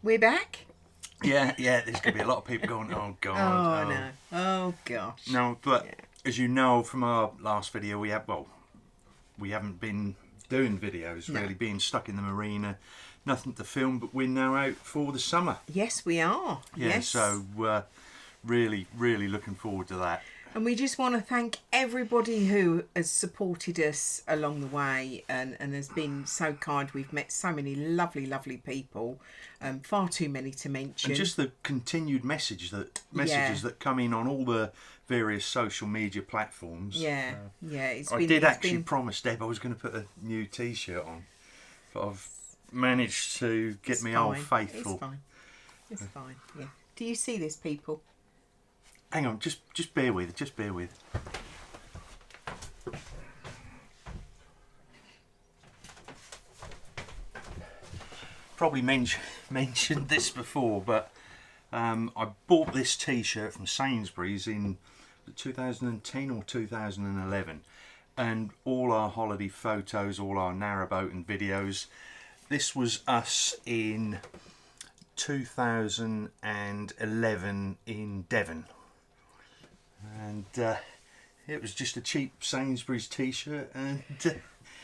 We're back. Yeah, there's going to be a lot of people going, oh, God. Oh, no. Oh, gosh. No, but as you know from our last video, we haven't been doing videos, really, being stuck in the marina. Nothing to film, but we're now out for the summer. Yes, we are. Yeah, yes. So really, really looking forward to that. And we just want to thank everybody who has supported us along the way and has been so kind. We've met so many lovely, lovely people, far too many to mention. And just the continued messages that come in on all the various social media platforms. Yeah, I did actually promise Deb I was going to put a new T-shirt on, but I've managed to get me old faithful. It's fine. Yeah. Do you see this, people? Hang on, just bear with. Probably mentioned this before, but I bought this T-shirt from Sainsbury's in 2010 or 2011, and all our holiday photos, all our narrowboat and videos. This was us in 2011 in Devon. And it was just a cheap Sainsbury's T-shirt, and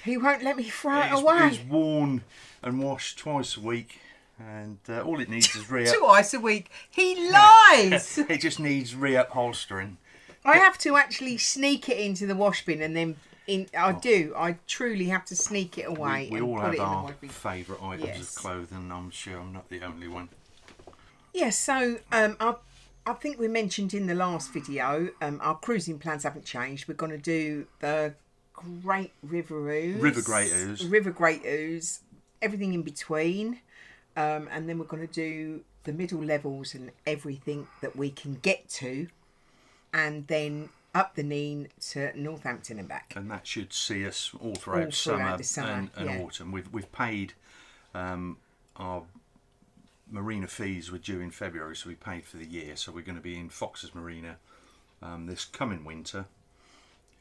he won't let me throw it away. It's worn and washed twice a week, and all it needs is twice a week. He lies. It just needs re-upholstering. I have to actually sneak it into the wash bin, and then I truly have to sneak it away. We and all put have it in our the wash bin. favourite items of clothing. I'm sure I'm not the only one. Yeah, so I think we mentioned in the last video, our cruising plans haven't changed. We're going to do the Great Great Ouse, everything in between, and then we're going to do the middle levels and everything that we can get to, and then up the Nene to Northampton and back. And that should see us all throughout summer and autumn. We've paid our marina fees were due in February, so we paid for the year. So we're going to be in Fox's Marina this coming winter,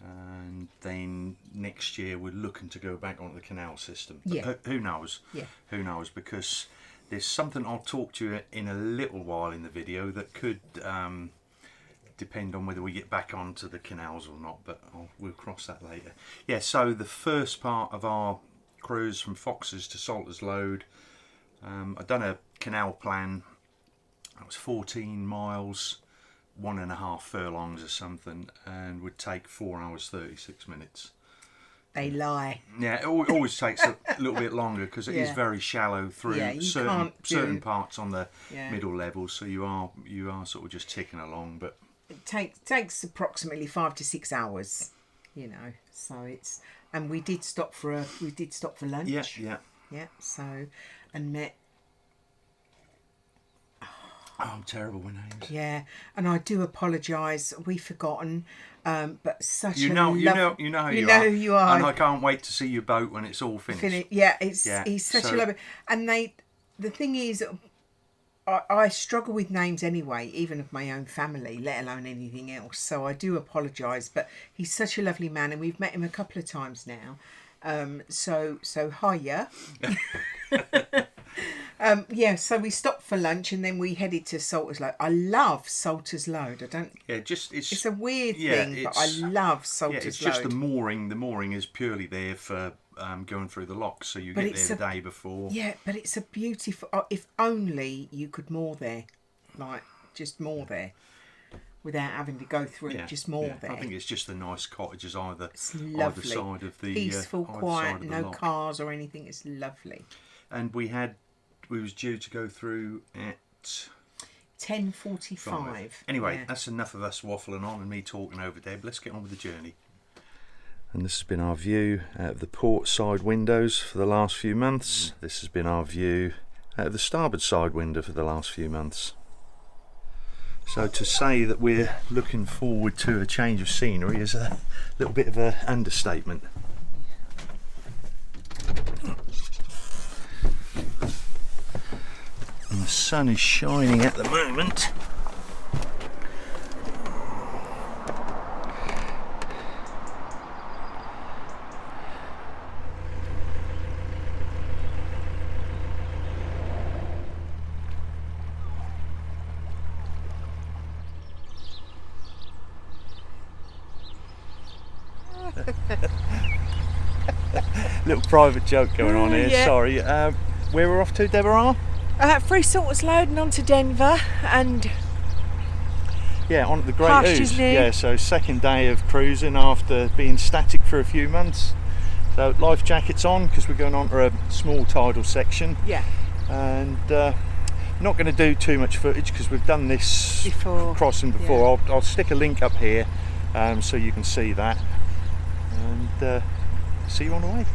and then next year we're looking to go back onto the Canal system. But who knows? Who knows? Because there's something I'll talk to you in a little while in the video that could depend on whether we get back onto the canals or not. But we'll cross that later. Yeah. So the first part of our cruise from Fox's to Salter's Lode. I've done a canal plan. It was 14 miles, 1.5 furlongs or something, and would take 4 hours 36 minutes. They lie. Yeah, it always takes a little bit longer because it is very shallow through certain parts on the middle levels. So you are sort of just ticking along, but it takes approximately 5 to 6 hours. So it's, and we did stop for lunch. Yeah. So, and met. Oh, I'm terrible with names. Yeah, and I do apologise. We've forgotten, but such you know who you are, and I can't wait to see your boat when it's all finished. He's such a lovely. And the thing is, I struggle with names anyway, even of my own family, let alone anything else. So I do apologise, but he's such a lovely man, and we've met him a couple of times now. So hiya. So we stopped for lunch and then we headed to Salter's Lode. I love Salter's Lode. It's a weird thing, but I love Salter's Lode. It's just the mooring. The mooring is purely there for going through the locks, so you get there the day before. Yeah, but it's a beautiful. If only you could moor there, just moor there. Without having to go through it, just more there. I think it's just the nice cottages either side of the peaceful, quiet, no cars or anything. It's lovely. And we was due to go through at 10:45. Anyway, that's enough of us waffling on and me talking over Deb. Let's get on with the journey. And this has been our view out of the port side windows for the last few months. This has been our view out of the starboard side window for the last few months. So to say that we're looking forward to a change of scenery is a little bit of an understatement. And the sun is shining at the moment. Little private joke going on here. Yeah. Sorry. Where we're off to, Deborah? Three Salters loading on to Denver and on the Great Ouse. Yeah, so second day of cruising after being static for a few months. So life jackets on because we're going on to a small tidal section. Yeah. And not going to do too much footage because we've done this crossing before. I'll stick a link up here so you can see that. And see you on the way.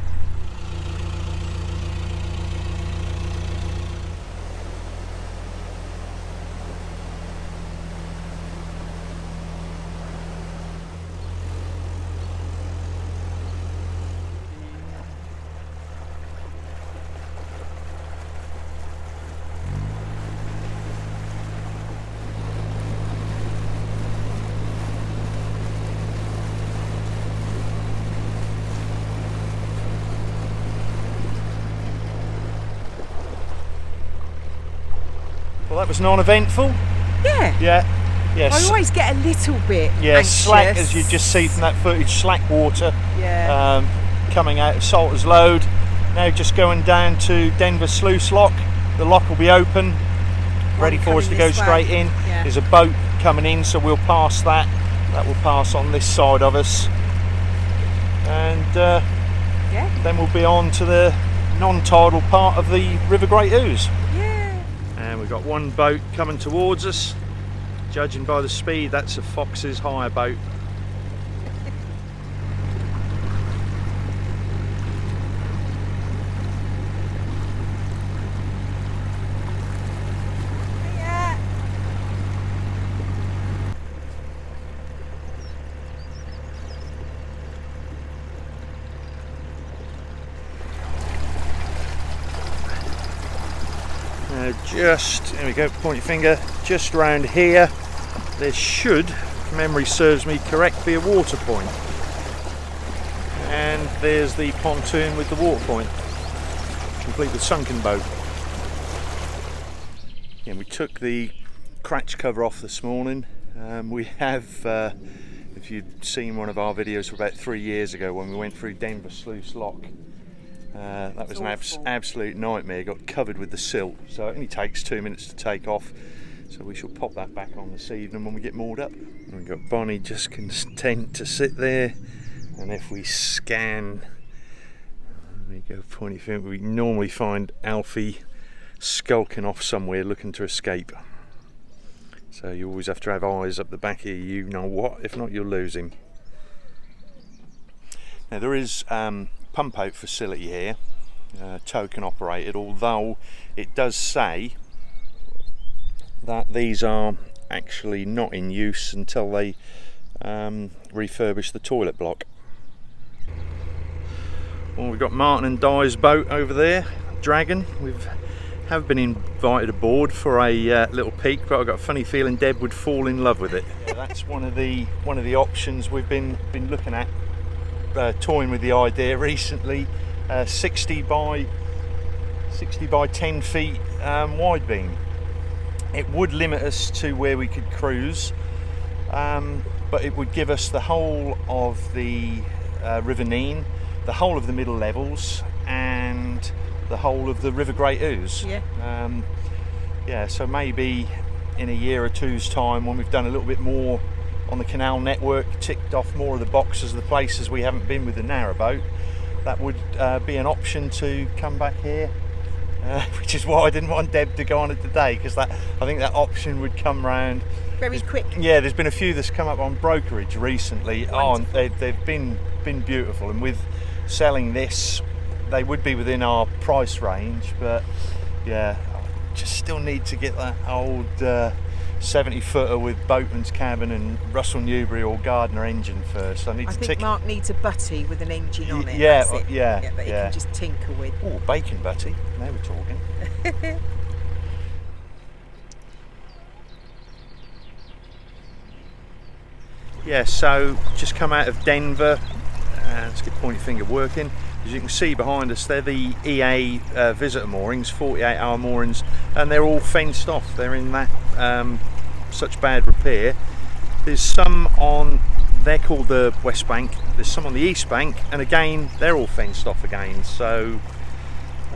Well, that was non-eventful. Yeah. Yeah. I always get a little bit anxious. Slack, as you just see from that footage, slack water. Yeah. Coming out of Salters Load. Now just going down to Denver Sluice Lock. The lock will be open, ready for us to go straight in. Yeah. There's a boat coming in, so we'll pass that. That will pass on this side of us. And then we'll be on to the non-tidal part of the River Great Ouse. And we've got one boat coming towards us. Judging by the speed, that's a Fox's hire boat. There we go, point your finger, just round here there should, if memory serves me correct, be a water point. And there's the pontoon with the water point, complete with sunken boat. Yeah, we took the cratch cover off this morning. We have, if you'd seen one of our videos from about 3 years ago when we went through Denver Sluice Lock, that was an absolute nightmare. Got covered with the silt, so it only takes 2 minutes to take off. So we shall pop that back on this evening when we get moored up. And we've got Bonnie just content to sit there. And if we scan, there you go, pointy finger, we normally find Alfie skulking off somewhere looking to escape. So you always have to have eyes up the back here, you know what, if not you'll lose him. Now there is pump out facility here, token operated, although it does say that these are actually not in use until they refurbish the toilet block. Well, we've got Martin and Di's boat over there, Dragon. Have been invited aboard for a little peek, but I've got a funny feeling Deb would fall in love with it. Yeah, that's one of the options we've been looking at. Toying with the idea recently. 60 by 10 feet wide beam. It would limit us to where we could cruise, but it would give us the whole of the River Nene, the whole of the middle levels, and the whole of the River Great Ouse. So maybe in a year or two's time, when we've done a little bit more on the Canal network, ticked off more of the boxes of the places we haven't been with the Narrowboat, that would be an option to come back here, which is why I didn't want Deb to go on it today, because I think that option would come round very quick. Yeah, there's been a few that's come up on brokerage recently. Wonderful. And they've been beautiful, and with selling this they would be within our price range, but yeah, I just still need to get that old 70 footer with boatman's cabin and Russell Newbery or Gardner engine first. I think Mark needs a butty with an engine on it. Yeah, that he can just tinker with. Oh, bacon butty, now we're talking. Yeah, so just come out of Denver. Let's get pointy finger working. As you can see behind us, they're the EA visitor moorings, 48-hour moorings, and they're all fenced off. They're in that such bad repair. There's some on they're called the West Bank. There's some on the East Bank, and again they're all fenced off again. So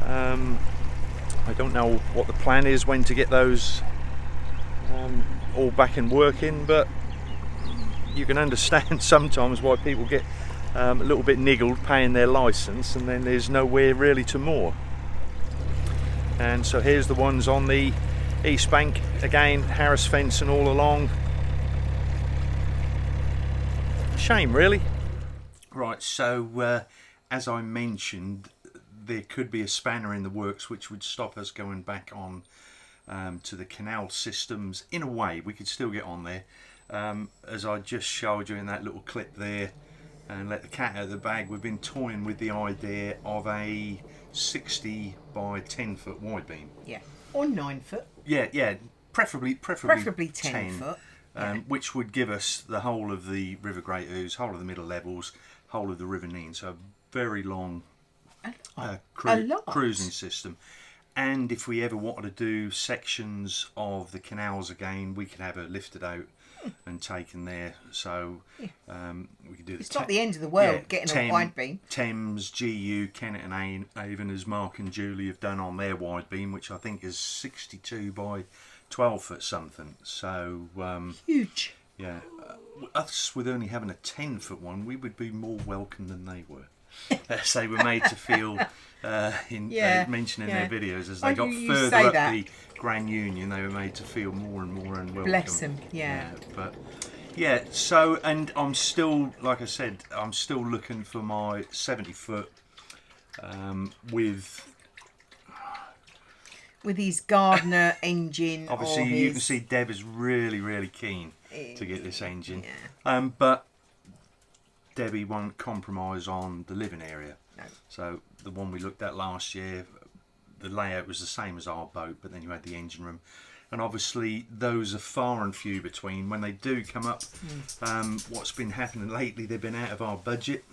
I don't know what the plan is when to get those all back and working, but you can understand sometimes why people get a little bit niggled paying their licence, and then there's nowhere really to moor. And so here's the ones on the East Bank, again Harris fencing all along. Shame really. Right, so as I mentioned, there could be a spanner in the works which would stop us going back on to the canal systems. In a way, we could still get on there, as I just showed you in that little clip there, and let the cat out of the bag. We've been toying with the idea of a 60 by 10 foot wide beam. Yeah, or 9 foot. Yeah, preferably 10 foot. Which would give us the whole of the River Great Ouse, whole of the middle levels, whole of the River Nene. So a very long cruising system. And if we ever wanted to do sections of the canals again, we could have it lifted out and taken there. So we could do it's not the end of the world getting a wide beam. Thames, GU, Kennet and Avon, as Mark and Julie have done on their wide beam, which I think is 62 by 12 foot something. So huge. Yeah, us with only having a 10 foot one, we would be more welcome than they were. As they were made to feel mentioning their videos, as they got further up the Grand Union, they were made to feel more and more unwelcome. Bless them. But so, and I'm still, like I said, I'm still looking for my 70 foot with his Gardner engine. Obviously, you can see Deb is really keen to get this engine, but Debbie won't compromise on the living area. No. So the one we looked at last year, the layout was the same as our boat, but then you had the engine room. And obviously those are far and few between. When they do come up, what's been happening lately, they've been out of our budget.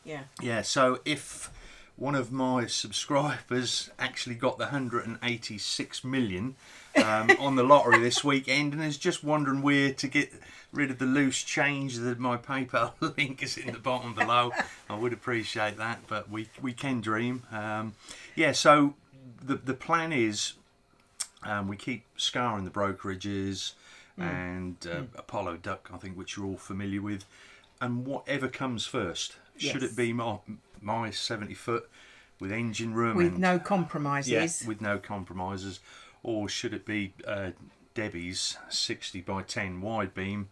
Yeah, so if one of my subscribers actually got the 186 million on the lottery this weekend and is just wondering where to get rid of the loose change, that my PayPal link is in the bottom below, I would appreciate that, but we can dream. So the plan is we keep scouring the brokerages and Apollo Duck, I think, which you're all familiar with, and whatever comes first. Should it be my 70 foot with engine room with no compromises? With no compromises, or should it be Debbie's 60 by 10 wide beam?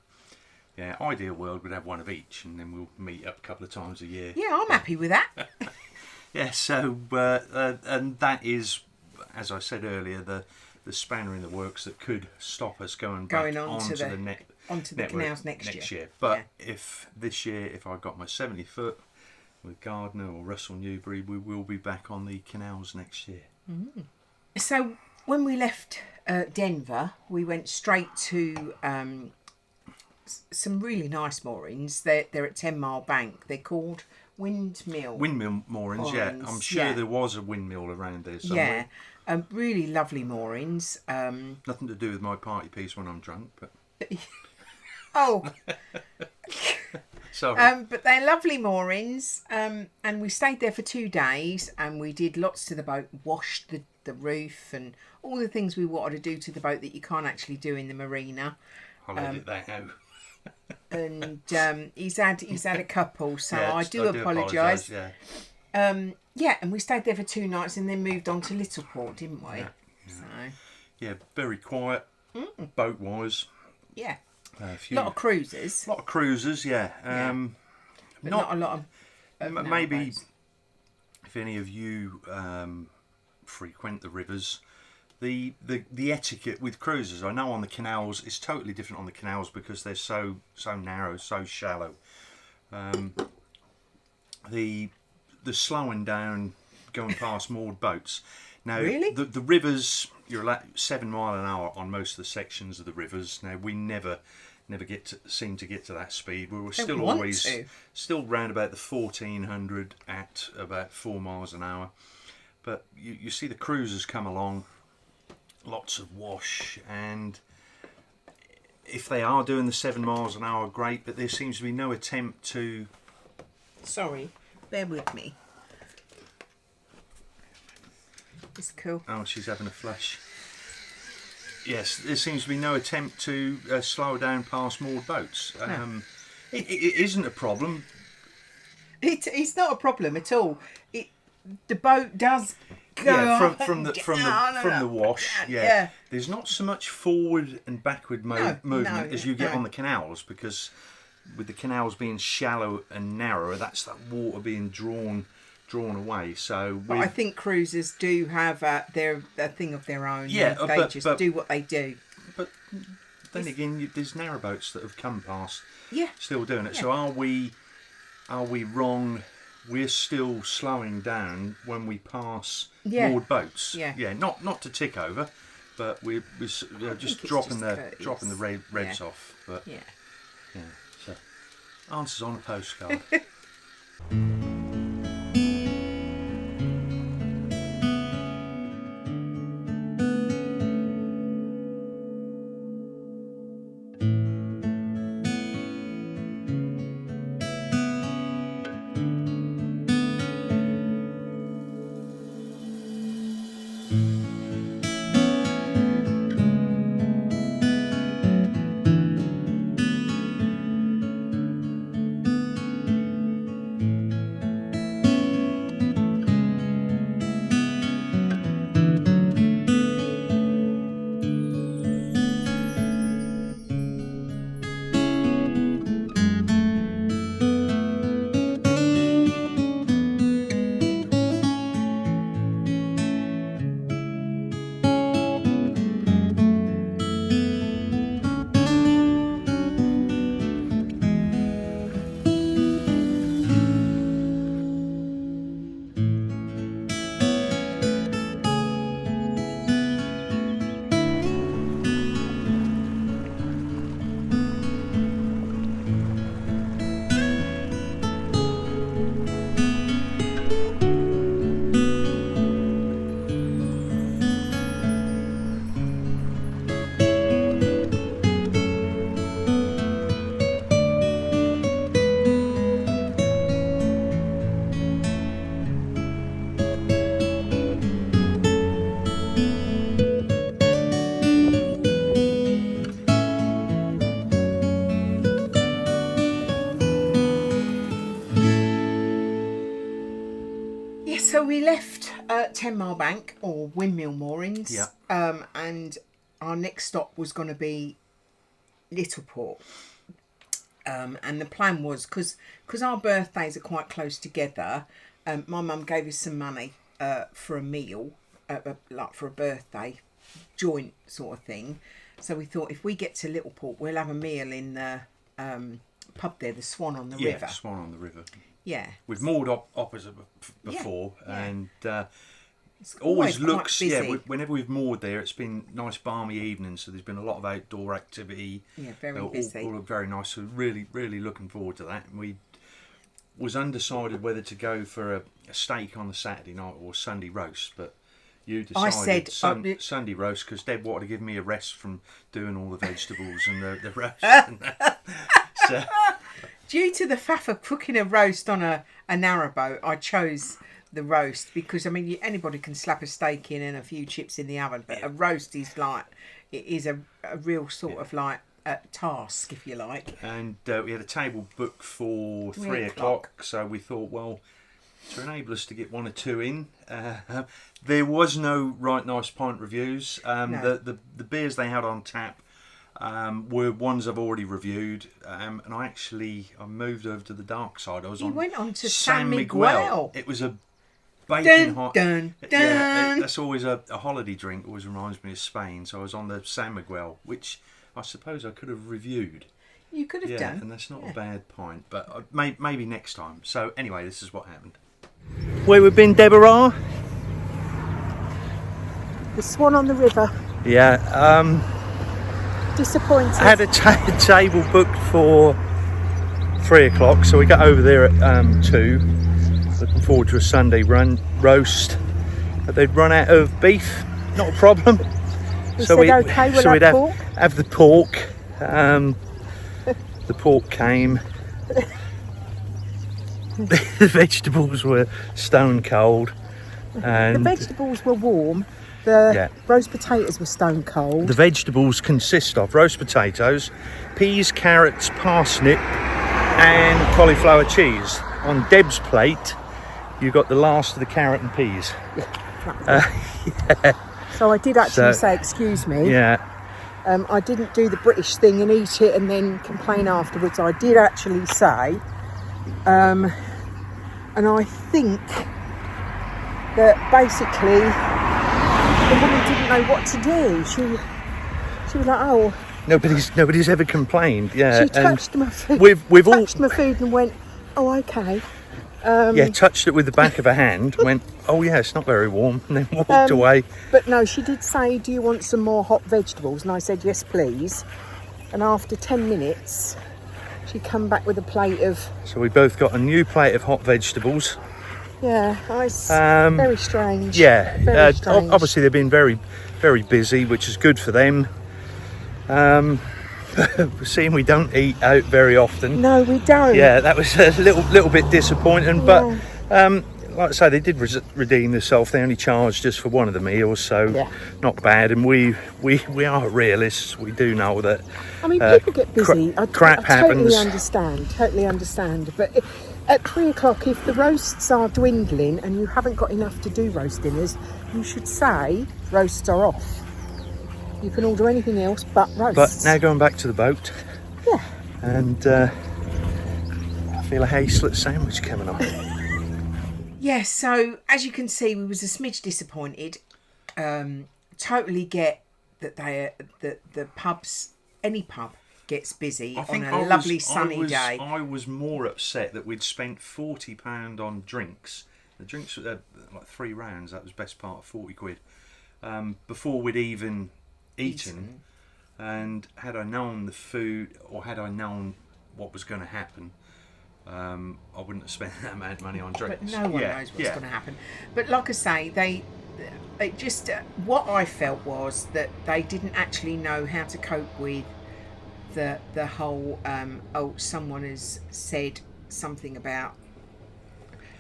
Yeah, ideal world would have one of each, and then we'll meet up a couple of times a year. Yeah, I'm happy with that. So and that is, as I said earlier, the spanner in the works that could stop us going onto the canals next year. But if this year, if I got my 70 foot with Gardner or Russell Newbury, we will be back on the canals next year. So when we left Denver, we went straight to some really nice moorings. They're at 10 Mile Bank. They're called Windmill moorings. Yeah, I'm sure there was a windmill around there somewhere. Really lovely moorings. Nothing to do with my party piece when I'm drunk, but oh. Sorry. But they're lovely moorings, and we stayed there for 2 days, and we did lots to the boat, washed the roof and all the things we wanted to do to the boat that you can't actually do in the marina. I'll edit that out. And he's had a couple, so I do apologise. And we stayed there for 2 nights and then moved on to Littleport, didn't we? Yeah, very quiet, boat wise. Yeah. A lot of cruisers. Yeah. But not a lot of maybe if any of you frequent the rivers, the etiquette with cruisers. I know on the canals it's totally different on the canals because they're so narrow, so shallow. The slowing down, going past moored boats. Now, really? the rivers, you're allowed 7 mile an hour on most of the sections of the rivers. Now, we never seem to get to that speed. We were still round about the 1400 at about 4 miles an hour. But you see the cruisers come along, lots of wash, and if they are doing the 7 miles an hour, great, but there seems to be no attempt to... Sorry, bear with me. It's cool. Oh, she's having a flush. Yes, there seems to be no attempt to slow down past moored boats. No. It isn't a problem. It's not a problem at all. The boat does go from the wash. Yeah. There's not so much forward and backward movement as you get on the canals, because with the canals being shallow and narrow, that's that water being drawn away. So, but I think cruisers do have a thing of their own. Yeah, they just do what they do. But then again, there's narrowboats that have come past. Yeah, still doing it. Yeah. So are we wrong? We're still slowing down when we pass moored boats. Yeah. Not to tick over, but we're just dropping the revs off. But yeah. So answers on a postcard. So we left 10 Mile Bank, or Windmill Moorings, and our next stop was going to be Littleport. And the plan was, because our birthdays are quite close together, my mum gave us some money for a meal, like for a birthday joint sort of thing. So we thought, if we get to Littleport, we'll have a meal in the pub there, the Swan on the River. Yeah, Swan on the River. Yeah. We've moored opposite before, and it's always looks busy. Whenever we've moored there, it's been nice balmy evenings, so there's been a lot of outdoor activity. Yeah, very busy. All look very nice. So really looking forward to that. And we was undecided whether to go for a steak on the Saturday night or Sunday roast, but you decided Sunday roast, because Deb wanted to give me a rest from doing all the vegetables and the roast. So, due to the faff of cooking a roast on a narrowboat, I chose the roast because, I mean, anybody can slap a steak in and a few chips in the oven, but a roast is like, it is a real sort of like task, if you like. And we had a table booked for 3 o'clock, so we thought, well, to enable us to get 1 or 2 in, there was no right nice pint reviews. No. The beers they had on tap were ones I've already reviewed, and I moved over to the dark side. You went on to San Miguel. It was a baking hot. Dun. Yeah, that's always a holiday drink. Always reminds me of Spain. So I was on the San Miguel, which I suppose I could have reviewed. You could have done, and that's not a bad pint, but maybe next time. So anyway, this is what happened. Where we've been, Deborah? The Swan on the River. Yeah. Disappointed. I had a table booked for 3 o'clock, so we got over there at 2. Looking forward to a Sunday roast, but they'd run out of beef. Not a problem. So we'd have the pork. The pork came. The vegetables were stone cold. And the vegetables were warm. The roast potatoes were stone cold. The vegetables consist of roast potatoes, peas, carrots, parsnip and cauliflower cheese. On Deb's plate you got the last of the carrot and peas. So I did actually say excuse me. I didn't do the British thing and eat it and then complain afterwards. I did actually say and I think that basically the woman didn't know what to do. She was like, oh. Nobody's ever complained. She touched my food. We've touched my food and went, oh, okay. Touched it with the back of her hand. Went, oh yeah, it's not very warm, and then walked away. But no, she did say, do you want some more hot vegetables? And I said, yes, please. And after 10 minutes, she come back with a plate of. So we both got a new plate of hot vegetables. Yeah, it's very strange. Yeah, very strange. Obviously they've been very, very busy, which is good for them. Seeing we don't eat out very often. No, we don't. Yeah, that was a little bit disappointing, but like I say, they did redeem themselves. They only charged us for one of the meals, so not bad. And we are realists. We do know that. I mean, people get busy. Crap happens. Totally understand. But at 3 o'clock, if the roasts are dwindling and you haven't got enough to do roast dinners, you should say roasts are off. You can order anything else but roasts. But now going back to the boat. Yeah. And I feel a Hazelett sandwich coming on. Yeah, so as you can see, we was a smidge disappointed. Totally get that the pubs, any pub gets busy on a lovely sunny day. I was more upset that we'd spent £40 on drinks. The drinks were like 3 rounds. That was best part of 40 quid. Before we'd even eaten, and had I known the food, or had I known what was going to happen, I wouldn't have spent that amount of money on drinks. But no one knows what's going to happen. But like I say, they just what I felt was that they didn't actually know how to cope with the whole someone has said something about.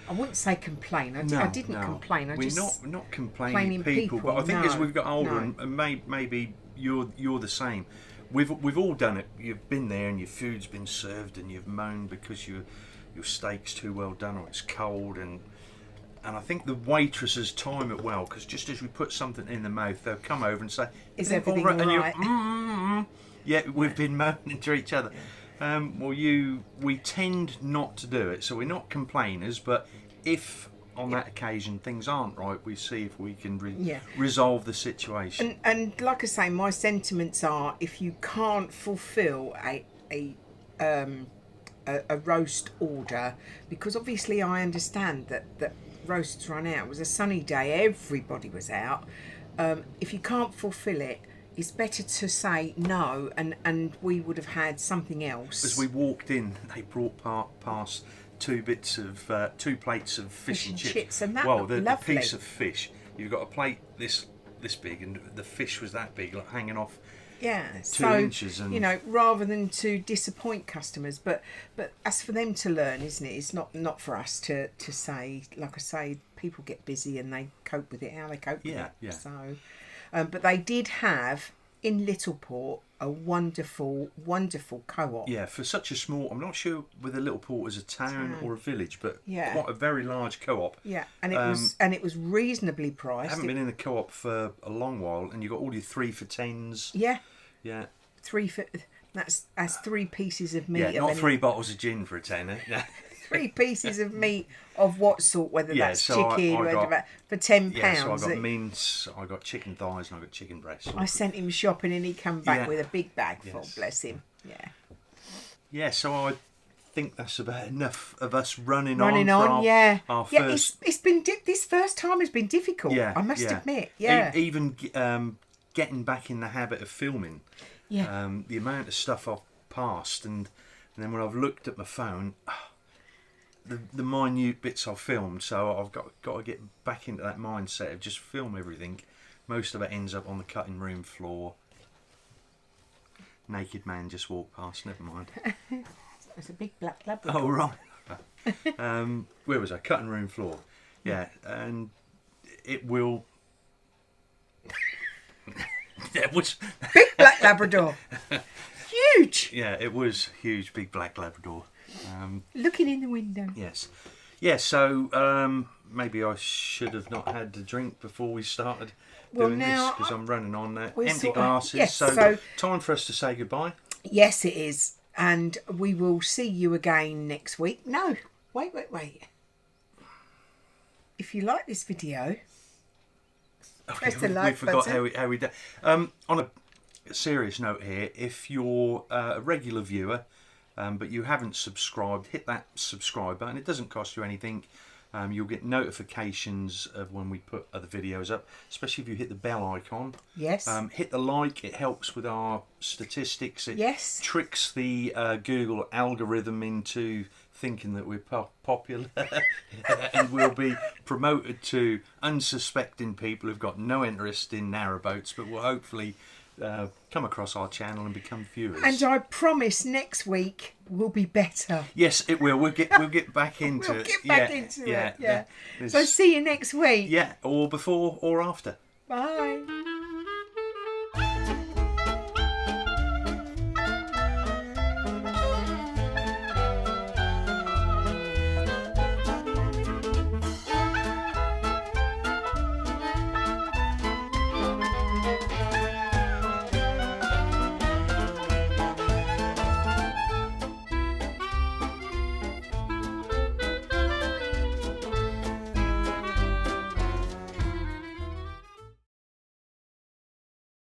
I wouldn't say complain. I didn't complain. We're not complaining people, but I think as we've got older, and maybe you're the same. We've all done it. You've been there, and your food's been served, and you've moaned because your steak's too well done, or it's cold, and I think the waitresses time it well, because just as we put something in the mouth, they'll come over and say, "Is everything all right?" And yeah, we've been moaning to each other. We tend not to do it, so we're not complainers, but if on that occasion things aren't right, we see if we can resolve the situation. And like I say, my sentiments are, if you can't fulfil a roast order, because obviously I understand that roasts run out. It was a sunny day, everybody was out. If you can't fulfil it, it's better to say no, and we would have had something else. As we walked in, they brought past 2 plates of fish and chips. And that looked lovely. The piece of fish. You've got a plate this big, and the fish was that big, like hanging off. Yeah, 2 inches, and rather than to disappoint customers, but as for them to learn, isn't it? It's not for us to say. Like I say, people get busy and they cope with it how they cope with it. Yeah. So. But they did have, in Littleport, a wonderful, wonderful co-op. Yeah, for such a small... I'm not sure whether Littleport is a town or a village, but quite a very large co-op. Yeah, and it was reasonably priced. I haven't been in the co-op for a long while, and you've got all your 3 for 10s. Yeah. Yeah. 3 for... That's 3 pieces of meat. Yeah, not 3 bottles of gin for a tenner. 3 pieces of meat of what sort, whether that's chicken, for £10. Yeah, so I got mince, I got chicken thighs, and I got chicken breasts. I sent him shopping and he come back with a big bag full, bless him. Yeah. Yeah, so I think that's about enough of us running on. Our first... it's been this first time has been difficult. I must admit. Yeah. Even getting back in the habit of filming. Yeah. The amount of stuff I've passed, and then when I've looked at my phone. The minute bits I've filmed, so I've got to get back into that mindset of just film everything. Most of it ends up on the cutting room floor. naked man just walked past. Never mind. It's a big black Labrador. Oh right. Where was I? Cutting room floor. Yeah, and it will. It was big black Labrador. Huge. Yeah, it was huge, big black Labrador. Looking in the window. Yes. Yeah, so maybe I should have not had the drink before we started doing this, because I'm running on empty glasses. Yes, so time for us to say goodbye. Yes, it is. And we will see you again next week. No, wait. If you like this video, press the like button. We forgot how we do. On a serious note here, if you're a regular viewer, but you haven't subscribed, hit that subscribe button. It doesn't cost you anything. You'll get notifications of when we put other videos up, especially if you hit the bell icon. Yes. Hit the like. It helps with our statistics. It tricks the Google algorithm into thinking that we're popular and we'll be promoted to unsuspecting people who've got no interest in narrowboats, but will hopefully come across our channel and become viewers. And I promise next week will be better. Yes, it will. We'll get back into it. We'll get back into it. Yeah. So see you next week. Yeah, or before or after. Bye.